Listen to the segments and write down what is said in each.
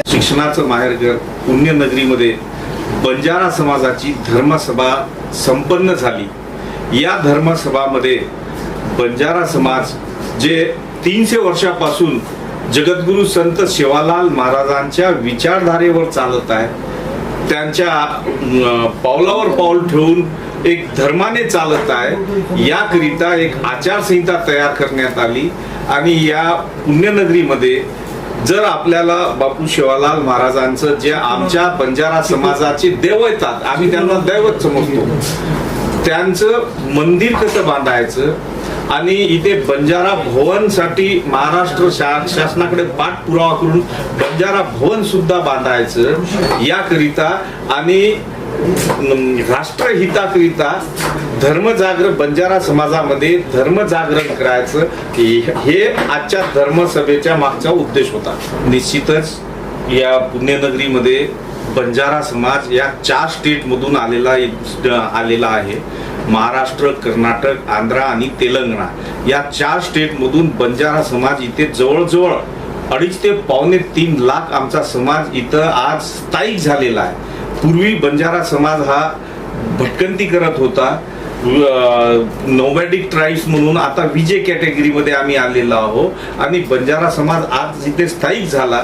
शिक्षणाचं माहेरघर पुण्यनगरीमध्ये बंजारा समाजाची धर्मसभा संपन्न झाली। या धर्मसभामध्ये बंजारा समाज जे 300 वर्षापासून जगद्गुरु संत सेवालाल महाराजांच्या विचारधारेवर चालत आहे, त्यांच्या पावलावर पाऊल ठेवून एक धर्माने चालत आहे, याकरिता एक आचारसंहिता तयार करण्यात आली। आणि या पुण्यनगरीमध्ये जर आपल्याला बापू सेवालाल महाराजांचं जे आमच्या बंजारा समाजाचे दैवतात, आम्ही त्यांना दैवत समजतो, त्यांचं मंदिर कसं बांधायचं आणि इथे बंजारा भवनसाठी महाराष्ट्र शासनाकडे पाठपुरावा करून बंजारा भवन सुद्धा बांधायचं, याकरिता आणि राष्ट्रहिताकरिता धर्मजागरण बंजारा समाजामध्ये धर्मजागरण करायचं, हे आजच्या धर्मसभेच्या मागचा उद्देश होता। निश्चितच या पुण्यनगरीमध्ये बंजारा समाज या 4 स्टेट मधून आलेला आहे। महाराष्ट्र, कर्नाटक, आंध्र आणि तेलंगणा या 4 स्टेट मधून बंजारा समाज इथे जवळजवळ 2.5 ते 3.25 लाख आमचा समाज इथं आज स्थायिक झालेला आहे। पूर्वी बंजारा समाज हा भटकंती करत होता, नोमॅडिक ट्राईब्स म्हणून आता विजे कॅटेगरीमध्ये आम्ही आलेलो आहोत आणि बंजारा समाज आज इथे स्थायिक झाला,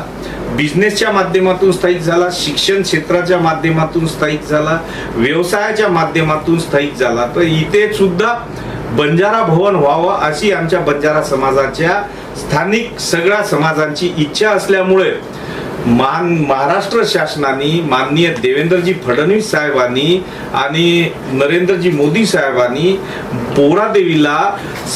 बिझनेसच्या माध्यमातून स्थायिक झाला, शिक्षण क्षेत्राच्या माध्यमातून स्थायिक झाला, व्यवसायाच्या माध्यमातून स्थायिक झाला। तर इथे सुद्धा बंजारा भवन व्हावं अशी आमच्या बंजारा समाजाच्या स्थानिक सगळ्या समाजांची इच्छा असल्यामुळे महाराष्ट्र शासनाने माननीय देवेंद्रजी फडणवीस साहेबांनी आणि नरेंद्रजी मोदी साहेबांनी पोरादेवीला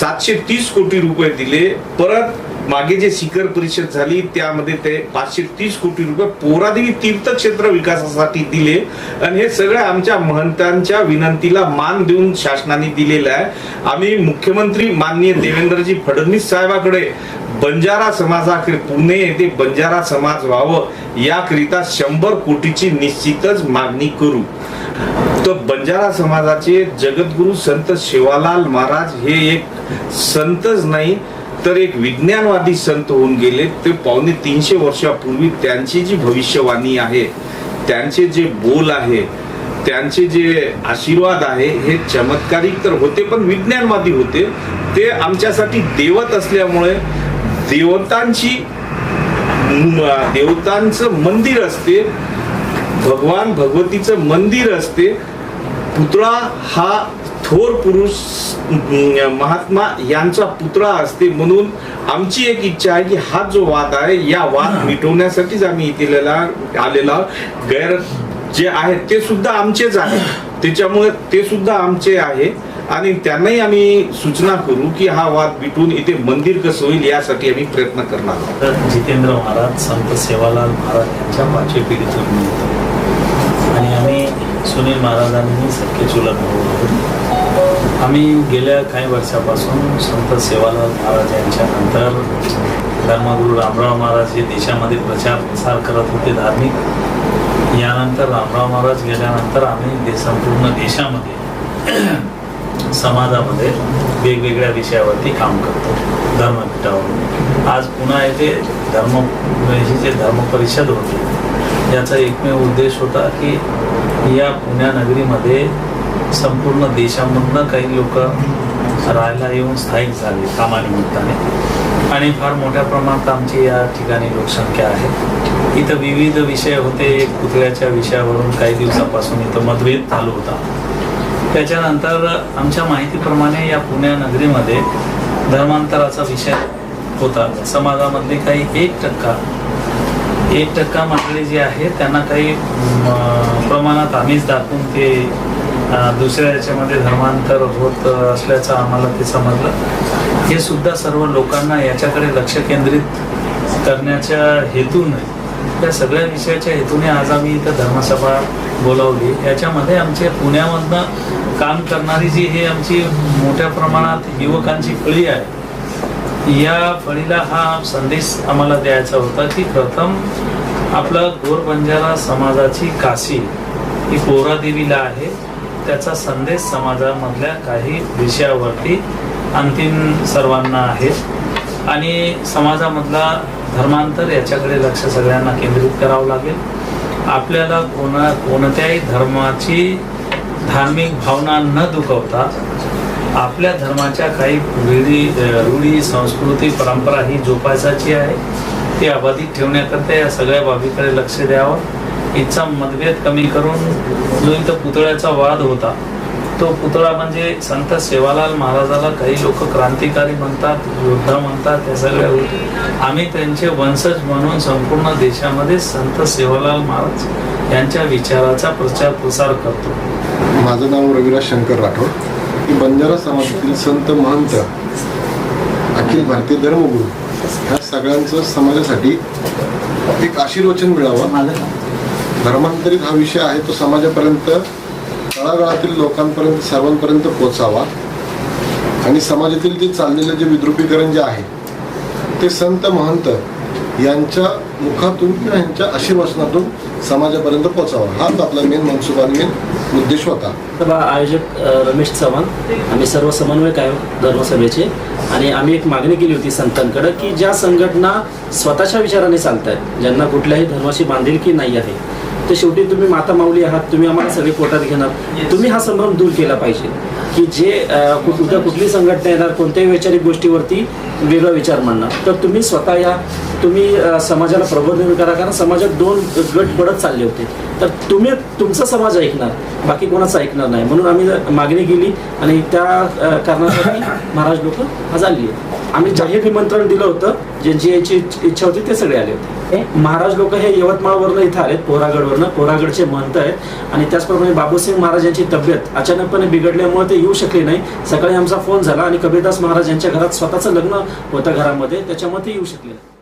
730 कोटी रुपये दिले। परत मागे जे शिखर परिषद झाली त्यामध्ये ते 530 कोटी रुपये पोरादेवी तीर्थक्षेत्र विकासासाठी दिले आणि हे सगळं आमच्या महंतांच्या विनंतीला मान देऊन शासनाने दिलेलं आहे। आम्ही मुख्यमंत्री माननीय देवेंद्रजी फडणवीस साहेबांकडे बंजारा समाजाकडे पुणे येथे बंजारा समाज व्हावं याकरिता 100 कोटीची निश्चितच मागणी करू। तर बंजारा समाजाचे जगद्गुरु संत सेवालाल महाराज हे एक संतच नाही तर एक विज्ञानवादी संत होऊन गेले। ते 350 वर्षापूर्वी त्यांची जी भविष्यवाणी आहे, त्यांचे जे बोल आहे, त्यांचे जे आशीर्वाद आहे हे चमत्कारिक तर होते पण विज्ञानवादी होते। ते आमच्यासाठी देवत असल्यामुळे देवतांचं मंदिर असते, भगवान भगवतीचं मंदिर असते। पुतळा हा थोर पुरुष महात्मा यांचा पुतळा असते, म्हणून आमची एक इच्छा आहे की हा जो वाद आहे या वाद मिटवण्यासाठीच आम्ही इथे आलेला। गैर जे आहे ते सुद्धा आमचेच आहे, त्याच्यामुळे ते सुद्धा आमचे आहे आणि त्यांनाही आम्ही सूचना करू की हा वाद मिटून इथे मंदिर कसं होईल यासाठी आम्ही प्रयत्न करणार आहोत। जितेंद्र महाराज संत सेवालाल महाराज यांच्या 5वी पिढीतून आणि आम्ही सुनील महाराजांनी सख्खे चुलत भाऊ आहोत। आम्ही गेल्या काही वर्षापासून संत सेवालाल महाराज यांच्या नंतर धर्मगुरू रामराव महाराज हे देशामध्ये प्रचार प्रसार करत होते धार्मिक, यानंतर रामराव महाराज गेल्यानंतर आम्ही संपूर्ण देशामध्ये समाजामध्ये वेगवेगळ्या विषयावरती काम करतो धर्मपीठावर। आज पुन्हा येथे धर्म परिषद होती, याचा एकमेव उद्देश होता की या पुण्यनगरीमध्ये संपूर्ण देशामधनं काही लोक राहायला येऊन स्थायिक झाले कामानिमित्ताने आणि फार मोठ्या प्रमाणात आमची या ठिकाणी लोकसंख्या आहे। इथं विविध विषय होते, एक पुतळ्याच्या विषयावरून काही दिवसापासून इथं मतभेद चालू होता। त्याच्यानंतर आमच्या माहितीप्रमाणे या पुण्यनगरीमध्ये धर्मांतराचा विषय होता। समाजामधले काही 1% मंडळी जी आहे त्यांना काही प्रमाणात आम्हीच दाखवून ते दुसऱ्या याच्यामध्ये धर्मांतर होत असल्याचं आम्हाला ते समजलं। हे सुद्धा सर्व लोकांना याच्याकडे लक्ष केंद्रित करण्याच्या हेतूने, या सगळ्या विषयाच्या हेतूने आज आम्ही इथं धर्मसभा बोलावली। याच्यामध्ये आमचे पुण्यामधनं काम करणारी जी हे आमची मोठ्या प्रमाणात युवकांची फळी आहे, या फळीला हा संदेश आम्हाला द्यायचा होता की प्रथम आपलं गोर बंजारा समाजाची काशी ही पोरादेवीला आहे, त्याचा संदेश समाजामधल्या काही विषयावरती अंतिम सर्वांना आहे। आणि समाजामधला धर्मांतर याच्याकडे लक्ष सगळ्यांना केंद्रित करावं लागेल. आपल्याला कोणत्याही धर्माची धार्मिक भावना न दुखवता आपल्या धर्माच्या काही रूढी संस्कृती परंपरा ही जोपासायची आहे, ती अबाधित ठेवण्याकरता या सगळ्या बाबीकडे लक्ष द्यावं. इथचा मतभेद कमी करून जो इथं पुतळ्याचा वाद होता, तो पुतळा म्हणजे संत सेवालाल महाराजाला काही लोक क्रांतिकारी म्हणतात, योद्धा म्हणतात, त्या सगळ्या गोष्टी आम्ही त्यांचे वंशज म्हणून संपूर्ण देशामध्ये संत सेवालाल महाराज यांच्या विचाराचा प्रचार प्रसार करतो. माझं नाव रविराज शंकर राठोड. मी बंजारा समाजातील संत महंत, अखिल भारतीय धर्मगुरू ह्या सगळ्यांचं समाजासाठी एक आशीर्वचन मिळावं. धर्मांतरित हा विषय आहे तो समाजापर्यंत, तळागाळातील लोकांपर्यंत, सर्वांपर्यंत पोचावा आणि समाजातील जे चाललेलं जे विद्रुपीकरण जे आहे ते संत महंत यांच्या मुखातून किंवा यांच्या आशीर्वचनातून समाजापर्यंत पोचावा, हाच आपला मेन मनसुबा आणि मेन उद्देश होता. सभा आयोजक रमेश चव्हाण, आम्ही सर्व समन्वयक आहे धर्मसभेचे, आणि आम्ही एक मागणी केली होती संतांकडे की ज्या संघटना स्वतःच्या विचाराने चालत आहेत, ज्यांना कुठल्याही धर्माशी बांधिलकी नाही आहे, तर शेवटी तुम्ही माता माऊली आहात, तुम्ही आम्हाला सगळे पोटात घेणार, तुम्ही हा संभ्रम दूर केला पाहिजे की जे उद्या कुठली संघटना येणार कोणत्याही वैचारिक गोष्टीवरती वेगळा विचार मांडणार, तर तुम्ही स्वतः या, तुम्ही समाजाला प्रबोधन करा. कारण समाजात दोन गट पडत चालले होते, तर तुम्ही तुमचा समाज ऐकणार, बाकी कोणाचं ऐकणार नाही. म्हणून आम्ही मागणी केली आणि त्या कारणासाठी महाराज लोक आज आली आहे. आम्ही जाहीर निमंत्रण दिलं होतं, ज्यांची याची इच्छा होती ते सगळे आले होते. महाराज लोक हे यवतमाळवरनं इथं आलेत, पोहरागडवरनं. पोहरागडचे महंत आहेत आणि त्याचप्रमाणे बाबूसिंग महाराज यांची तब्येत अचानकपणे बिघडल्यामुळे ते येऊ शकले नाही. सकाळी आमचा फोन झाला आणि कबीरदास महाराज यांच्या घरात स्वतःचं लग्न होतं घरामध्ये, त्याच्यामुळे ते येऊ शकले नाही.